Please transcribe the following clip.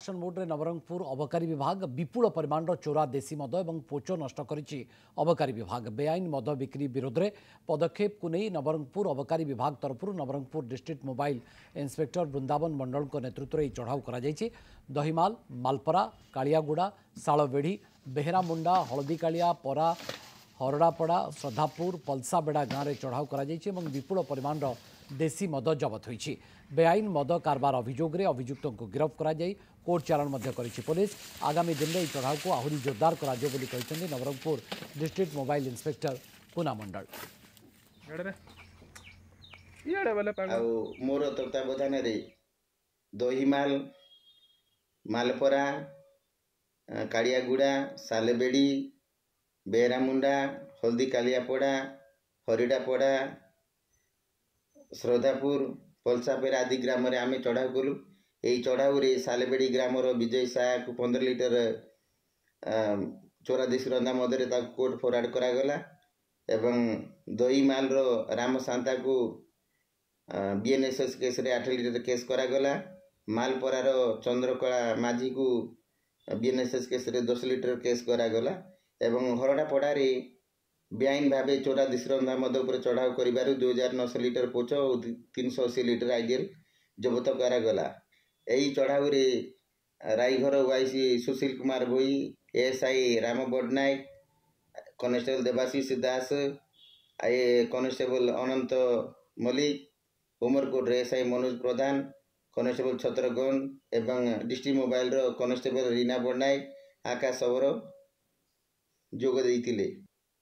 Action mode रे नवरंगपुर अबकारी विभाग विपुल परिमाण चोरा देशी मद और पोचो नष्ट करिछि। अबकारी विभाग बेआईन मद बिक्री विरोध में पदक्षेप को नहीं नवरंगपुर अबकारी विभाग तरफ Nabarangpur district mobile inspector Vrindavan Mandal नेतृत्व में चढ़ाऊ कर दहीमाल मालपरा कालियागुड़ा शालबेढ़ी बेहरामुंडा हलदीकालिया परा हरड़ापड़ा श्रद्धापुर पलसाबेड़ा गाँव में चढ़ाऊ कर विपुल परिमाण देशी मद जबत होइछि। बेआईन मद कारबार अभियोग अभियुक्तों को गिरफ्त कर कोर्ट चालाण करिछि पुलिस। आगामी दिन में चढ़ाऊ को आहरी जोरदार कर Nabarangpur district mobile inspector Puna Mandal. मोर तत्वावधान दहीमाल मालपरा कालियागुड़ा सालेबेड़ी बेहरामुंडा हल्दी कालियापड़ा हरिडापड़ा श्रद्धापुर पलसापेरा आदि ग्राम रे आमे चढ़ाऊ कलु। यही चढ़ाऊ रे सालेबेड़ी ग्रामर विजय साहा को 15 लिटर चोरा देशी रंधा मदरे कोर्ट फरवर्ड करागला एवं दहीमाल राम सांता को बीएनएसएस केस रे 8 लिटर केस करागला। मालपरार चंद्रकला माझी को बीएनएसएस केस रे 10 लिटर केस करागला एवं हरड़ापड़ा रे बेआईन भाव चोरा देशी रंधा मद पर चढ़ाऊ कर 2900 लिटर पोच और 380 लिटर आइडियल जबत करागला। यही चढ़ाऊ रे रायघर वाईसी सुशील कुमार भोई एएसआई राम बडनायक कनेस्टेबल देवाशीष दास कनेस्टेबल अनंत मल्लिक उमरकोट एएसआई मनोज प्रधान कनेस्टेबल छत्रगन एवं डिस्ट्रिक्ट मोबाइल कनेस्टेबल रीना बडनायक आकाश सवर जोग देइतिले।